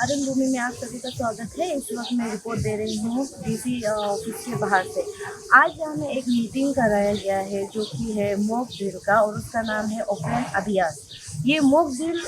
अरुण भूमि में आप सभी का स्वागत है। इस वक्त मैं रिपोर्ट दे रही हूँ डीसी ऑफिस के बाहर से। आज यहाँ में एक मीटिंग कराया गया है जो कि है मॉक ड्रिल का, और उसका नाम है ऑपरेशन अभ्यास। ये मॉक ड्रिल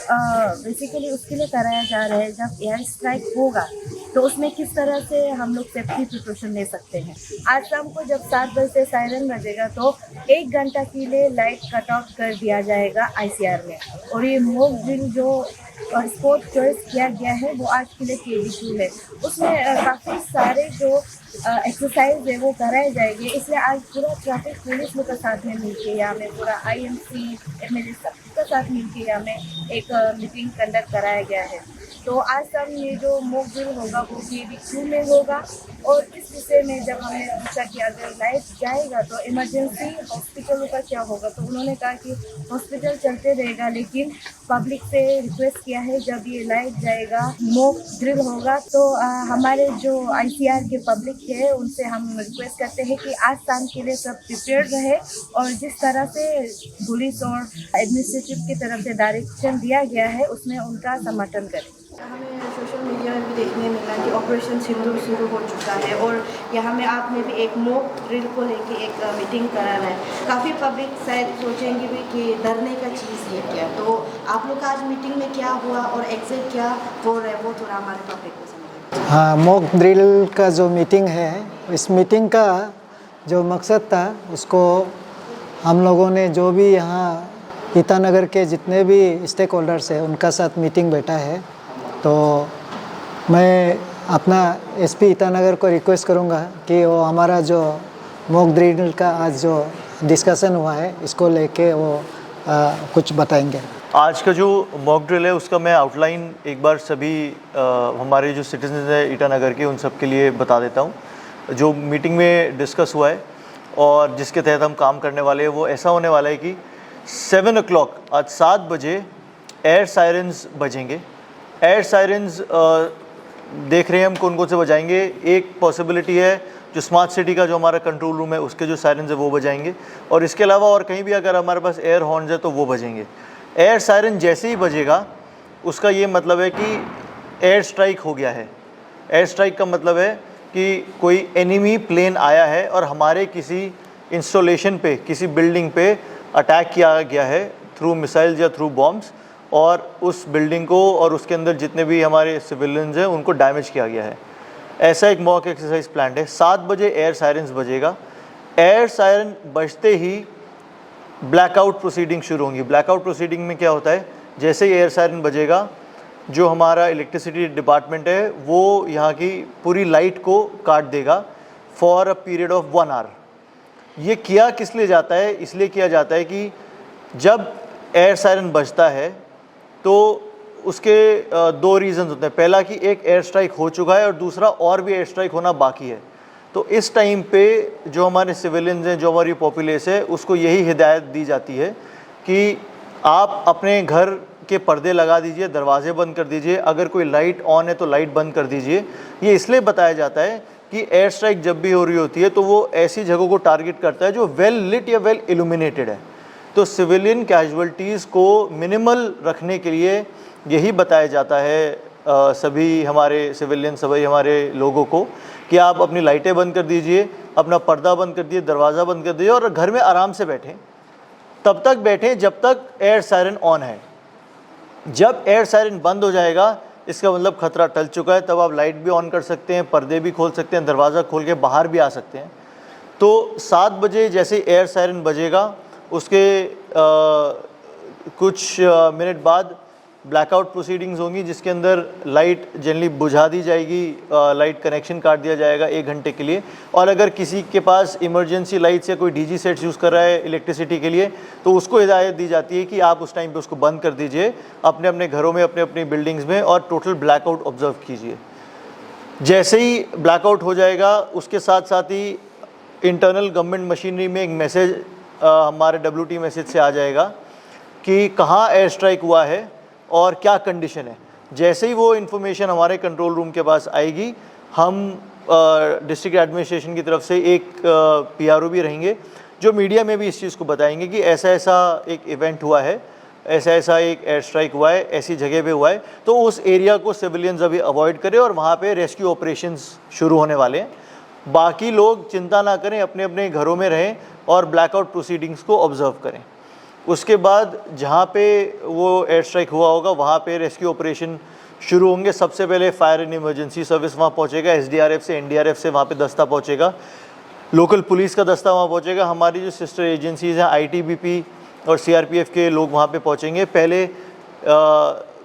बेसिकली उसके लिए कराया जा रहा है जब एयर स्ट्राइक होगा तो उसमें किस तरह से हम लोग सेफ्टी प्रिकॉशन ले सकते हैं। आज शाम को जब 7 बजे से सायरन बजेगा तो 1 घंटा के लिए लाइट कट ऑफ कर दिया जाएगा आईसीआर में। और ये मॉक ड्रिल जो स्पोर्ट चॉइस किया गया है वो आज के लिए केडीक्यू है। उसमें काफ़ी सारे जो एक्सरसाइज है वो कराए जाएंगे, इसलिए आज पूरा ट्रैफिक पुलिस लोग का साथ में मिलके यहाँ में पूरा आईएमसी एमएलए सबका साथ मिलके यहाँ में एक मीटिंग कंडक्ट कराया गया है। तो आज शाम ये जो मॉक ड्रिल होगा वो केडीक्यू में होगा। और इस विषय में जब हमने पूछा कि अगर लाइट जाएगा तो इमरजेंसी हॉस्पिटलों का क्या होगा, तो उन्होंने कहा कि हॉस्पिटल चलते रहेगा, लेकिन पब्लिक से रिक्वेस्ट किया है जब ये लाइट जाएगा मॉक ड्रिल होगा तो हमारे जो आईसीआर के पब्लिक है उनसे हम रिक्वेस्ट करते हैं कि आज शाम के लिए सब प्रिपेयर रहे और जिस तरह से पुलिस और एडमिनिस्ट्रेटिव की तरफ से डायरेक्शन दिया गया है उसमें उनका समर्थन करें। हमें सोशल मीडिया में भी देखने मिला कि ऑपरेशन सिंदूर शुरू हो चुका है और यहाँ में आपने भी एक मॉक ड्रिल को लेके एक मीटिंग कराना है। काफ़ी पब्लिक शायद सोचेंगे भी कि डरने का चीज़ ये क्या, तो आप लोग का आज मीटिंग में क्या हुआ और एग्जैक्ट क्या हो रहा है वो थोड़ा हमारे पब्लिक को समझाइए। हाँ, मॉक ड्रिल का जो मीटिंग है, इस मीटिंग का जो मकसद था उसको हम लोगों ने जो भी यहाँ ईटानगर के जितने भी स्टेक होल्डर्स हैं उनका साथ मीटिंग बैठा है। तो मैं अपना एसपी ईटानगर को रिक्वेस्ट करूँगा कि वो हमारा जो मॉक ड्रिल का आज जो डिस्कशन हुआ है इसको लेके वो कुछ बताएंगे। आज का जो मॉक ड्रिल है उसका मैं आउटलाइन एक बार सभी हमारे जो सिटीजन हैं ईटानगर के उन सब के लिए बता देता हूँ। जो मीटिंग में डिस्कस हुआ है और जिसके तहत हम काम करने वाले हैं वो ऐसा होने वाला है कि 7 o'clock आज 7 बजे एयर सायरन्स बजेंगे। एयर सायरन्स देख रहे हैं हम कौन कौन से बजाएंगे। एक पॉसिबिलिटी है जो स्मार्ट सिटी का जो हमारा कंट्रोल रूम है उसके जो सायरन्स है वो बजाएंगे, और इसके अलावा और कहीं भी अगर हमारे पास एयर हॉर्न्स है तो वो बजेंगे। एयर सायरन जैसे ही बजेगा उसका ये मतलब है कि एयर स्ट्राइक हो गया है। एयर स्ट्राइक का मतलब है कि कोई एनिमी प्लेन आया है और हमारे किसी इंस्टॉलेशन पे, किसी बिल्डिंग पे अटैक किया गया है थ्रू मिसाइल्स या थ्रू बॉम्ब्स, और उस बिल्डिंग को और उसके अंदर जितने भी हमारे सिविलियंस हैं उनको डैमेज किया गया है। ऐसा एक मॉक एक्सरसाइज प्लान है। 7 बजे एयर सायरन्स बजेगा। एयर सायरन बजते ही ब्लैकआउट प्रोसीडिंग शुरू होंगी। ब्लैकआउट प्रोसीडिंग में क्या होता है, जैसे ही एयर सायरन बजेगा जो हमारा इलेक्ट्रिसिटी डिपार्टमेंट है वो यहाँ की पूरी लाइट को काट देगा for a period of 1 hour। ये किया किस लिए जाता है? इसलिए किया जाता है कि जब एयर सायरन बजता है तो उसके 2 रीज़न्स होते हैं। पहला कि एक एयर स्ट्राइक हो चुका है और दूसरा और भी एयर स्ट्राइक होना बाकी है। तो इस टाइम पे जो हमारे सिविलियंस हैं, जो हमारी पॉपुलेस है, उसको यही हिदायत दी जाती है कि आप अपने घर के पर्दे लगा दीजिए, दरवाजे बंद कर दीजिए, अगर कोई लाइट ऑन है तो लाइट बंद कर दीजिए। ये इसलिए बताया जाता है कि एयर स्ट्राइक जब भी हो रही होती है तो वो ऐसी जगहों को टारगेट करता है जो वेल लिट या वेल इल्यूमिनेटेड है। तो सिविलियन कैजुअल्टीज़ को मिनिमल रखने के लिए यही बताया जाता है सभी हमारे सिविलियन, सभी हमारे लोगों को कि आप अपनी लाइटें बंद कर दीजिए, अपना पर्दा बंद कर दीजिए, दरवाज़ा बंद कर दीजिए और घर में आराम से बैठें। तब तक बैठें जब तक एयर सायरन ऑन है। जब एयर सायरन बंद हो जाएगा इसका मतलब खतरा टल चुका है, तब आप लाइट भी ऑन कर सकते हैं, पर्दे भी खोल सकते हैं, दरवाज़ा खोल के बाहर भी आ सकते हैं। तो 7 बजे जैसे एयर सायरन बजेगा उसके कुछ मिनट बाद ब्लैकआउट प्रोसीडिंग्स होंगी जिसके अंदर लाइट जनरली बुझा दी जाएगी, लाइट कनेक्शन काट दिया जाएगा 1 घंटे के लिए। और अगर किसी के पास इमरजेंसी लाइट्स या कोई डीजी सेट्स यूज़ कर रहा है इलेक्ट्रिसिटी के लिए तो उसको हिदायत दी जाती है कि आप उस टाइम पे उसको बंद कर दीजिए अपने अपने घरों में, अपने अपनी बिल्डिंग्स में, और टोटल ब्लैकआउट ऑब्जर्व कीजिए। जैसे ही ब्लैकआउट हो जाएगा उसके साथ साथ ही इंटरनल गवर्नमेंट मशीनरी में एक मैसेज हमारे WT मैसेज से आ जाएगा कि कहाँ एयर स्ट्राइक हुआ है और क्या कंडीशन है। जैसे ही वो इन्फॉर्मेशन हमारे कंट्रोल रूम के पास आएगी, हम डिस्ट्रिक्ट एडमिनिस्ट्रेशन की तरफ से एक PRO भी रहेंगे जो मीडिया में भी इस चीज़ को बताएंगे कि ऐसा ऐसा एक इवेंट हुआ है ऐसा ऐसा एक एयर स्ट्राइक हुआ है, ऐसी जगह पे हुआ है, तो उस एरिया को सिविलियंस अभी अवॉइड करें और वहाँ पे रेस्क्यू ऑपरेशंस शुरू होने वाले हैं। बाकी लोग चिंता ना करें, अपने अपने घरों में रहें और ब्लैकआउट प्रोसीडिंग्स को ऑब्जर्व करें। उसके बाद जहाँ पे वो एयर स्ट्राइक हुआ होगा वहाँ पे रेस्क्यू ऑपरेशन शुरू होंगे। सबसे पहले फायर एंड इमरजेंसी सर्विस वहाँ पहुँचेगा, SDRF से NDRF से वहाँ पे दस्ता पहुँचेगा, लोकल पुलिस का दस्ता वहाँ पहुँचेगा, हमारी जो सिस्टर एजेंसीज़ हैं ITBP और CRPF के लोग वहाँ पे पहुँचेंगे। पहले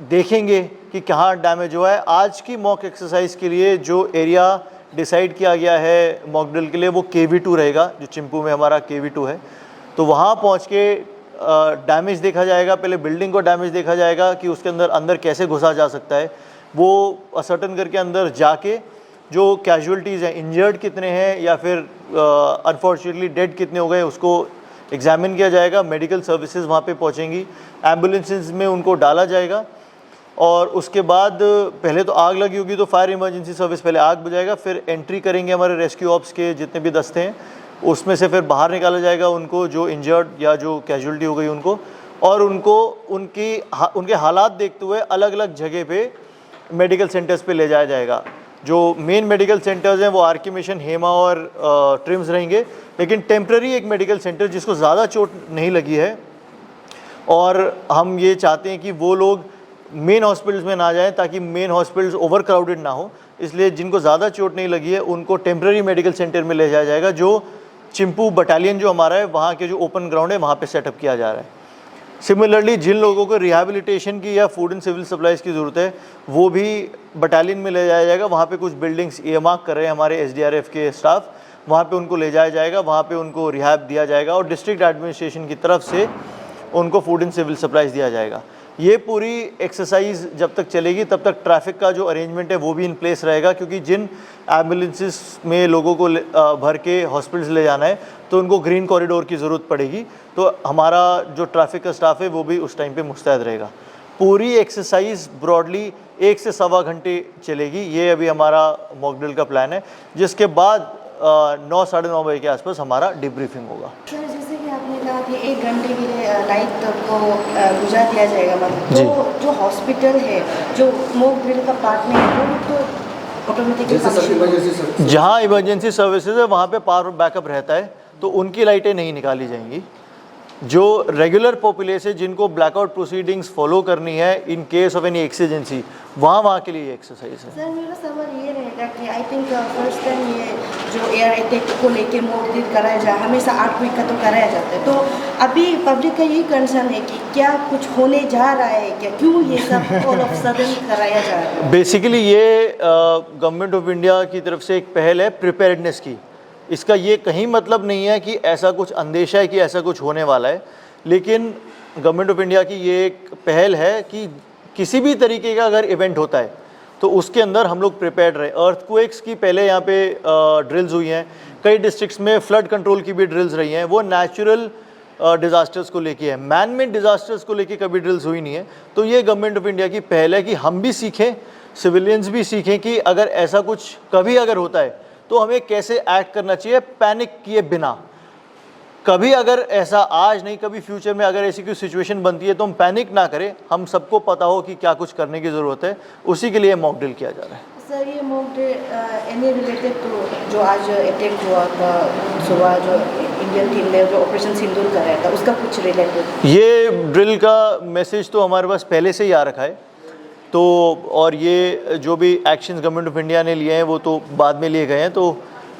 देखेंगे कि कहाँ डैमेज हुआ है। आज की मॉक एक्सरसाइज के लिए जो एरिया डिसाइड किया गया है मॉक ड्रिल के लिए वो KV2 रहेगा, जो चिंपू में हमारा KV2 है। तो वहाँ पहुँच के डैमेज देखा जाएगा, पहले बिल्डिंग को डैमेज देखा जाएगा कि उसके अंदर कैसे घुसा जा सकता है, वो असर्टन करके अंदर जाके जो कैजुअलिटीज़ हैं, इंजर्ड कितने हैं या फिर अनफॉर्चुनेटली डेड कितने हो गए, उसको एग्जामिन किया जाएगा। मेडिकल सर्विसेज वहाँ पे पहुँचेंगी, एम्बुलेंसेस में उनको डाला जाएगा और उसके बाद पहले तो आग लगी होगी तो फायर इमरजेंसी सर्विस पहले आग बुझाएगा, फिर एंट्री करेंगे हमारे रेस्क्यू ऑप्स के जितने भी दस्ते हैं, उसमें से फिर बाहर निकाला जाएगा उनको जो इंजर्ड या जो कैजुअलिटी हो गई उनको, और उनको उनके हालात देखते हुए अलग अलग जगह पे मेडिकल सेंटर्स पे ले जाया जाएगा। जो मेन मेडिकल सेंटर्स हैं वो RK मिशन, हेमा और ट्रिम्स रहेंगे, लेकिन टेम्प्रेरी एक मेडिकल सेंटर जिसको ज़्यादा चोट नहीं लगी है, और हम ये चाहते हैं कि वो लोग मेन हॉस्पिटल्स में ना जाएं ताकि मेन हॉस्पिटल्स ओवर क्राउडेड ना हो, इसलिए जिनको ज़्यादा चोट नहीं लगी है उनको टेम्प्रेरी मेडिकल सेंटर में ले जाया जाएगा, जो चिंपू बटालियन जो हमारा है वहाँ के जो ओपन ग्राउंड है वहाँ पे सेटअप किया जा रहा है। सिमिलरली जिन लोगों को रिहैबिलिटेशन की या फूड एंड सिविल सप्लाईज़ की ज़रूरत है वो भी बटालियन में ले जाया जाएगा। वहाँ पे कुछ बिल्डिंग्स ईयरमार्क कर रहे हैं हमारे SDRF के स्टाफ, वहाँ पे उनको ले जाया जाएगा, वहाँ पे उनको रिहैब दिया जाएगा और डिस्ट्रिक्ट एडमिनिस्ट्रेशन की तरफ से उनको फूड एंड सिविल सप्लाईज़ दिया जाएगा। ये पूरी एक्सरसाइज जब तक चलेगी तब तक ट्रैफिक का जो अरेंजमेंट है वो भी इन प्लेस रहेगा, क्योंकि जिन एम्बुलेंसेस में लोगों को भर के हॉस्पिटल्स ले जाना है तो उनको ग्रीन कॉरिडोर की ज़रूरत पड़ेगी, तो हमारा जो ट्रैफिक का स्टाफ है वो भी उस टाइम पे मुस्तैद रहेगा। पूरी एक्सरसाइज ब्रॉडली 1 से सवा घंटे चलेगी, ये अभी हमारा मॉक ड्रिल का प्लान है, जिसके बाद 9 साढ़े 9 बजे के आसपास हमारा डिब्रीफिंग होगा। सर जैसे कि आपने कहा कि 1 घंटे के लिए लाइट को बुझा दिया जाएगा, मतलब जी। तो जो हॉस्पिटल है जो मॉक ड्रिल का पार्ट में है वो तो ऑटोमेटिकली जहाँ इमरजेंसी सर्विसेज है वहाँ पे पावर बैकअप रहता है तो उनकी लाइटें नहीं निकाली जाएंगी। जो रेगुलर पॉपुलेशन जिनको ब्लैकआउट प्रोसीडिंग्स फॉलो करनी है in case of any exigency, वहाँ के लिए ये एक्सरसाइज है। सर मेरा सवाल ये रहेगा कि आई थिंक फर्स्ट टाइम ये जो एयर अटैक को लेके मॉक ड्रिल कराया जाए, हमेशा 8 वीक का तो कराया जाता है, तो अभी पब्लिक का यही कंसर्न है कि क्या कुछ होने जा रहा है क्या, क्यों ये सब ऑल ऑफ सडन कराया जा रहा है? बेसिकली ये गवर्नमेंट ऑफ इंडिया की तरफ से एक पहल है प्रिपेयर्डनेस की। इसका ये कहीं मतलब नहीं है कि ऐसा कुछ अंदेशा है कि ऐसा कुछ होने वाला है, लेकिन गवर्नमेंट ऑफ इंडिया की ये एक पहल है कि किसी भी तरीके का अगर इवेंट होता है तो उसके अंदर हम लोग प्रिपेयर्ड रहे। अर्थक्वेक्स की पहले यहाँ पे ड्रिल्स हुई हैं, कई डिस्ट्रिक्ट्स में फ्लड कंट्रोल की भी ड्रिल्स रही हैं, वो नेचुरल डिज़ास्टर्स को लेके है, मैन मेड डिज़ास्टर्स को लेके कभी ड्रिल्स हुई नहीं है। तो ये गवर्नमेंट ऑफ इंडिया की पहल है कि हम भी सीखें, सिविलियंस भी सीखें कि अगर ऐसा कुछ कभी अगर होता है तो हमें कैसे एक्ट करना चाहिए पैनिक किए बिना। कभी अगर ऐसा आज नहीं कभी फ्यूचर में अगर ऐसी कोई सिचुएशन बनती है तो हम पैनिक ना करें, हम सबको पता हो कि क्या कुछ करने की ज़रूरत है, उसी के लिए मॉक ड्रिल किया जा रहा है। सर ये mock drill any related to जो आज अटैक हुआ था सुबह जो इंडियन टीम ने जो ऑपरेशन सिंदूर कराया था उसका कुछ रिलेटेड? ये ड्रिल का मैसेज तो हमारे पास पहले से ही आ रखा है, तो और ये जो भी एक्शंस गवर्नमेंट ऑफ इंडिया ने लिए हैं वो तो बाद में लिए गए हैं, तो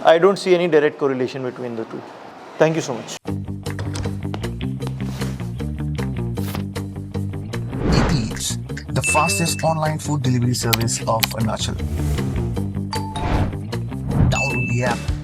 I don't see any direct correlation between the two. Thank you so much. Eats, the fastest online food delivery service of Arunachal. Download the app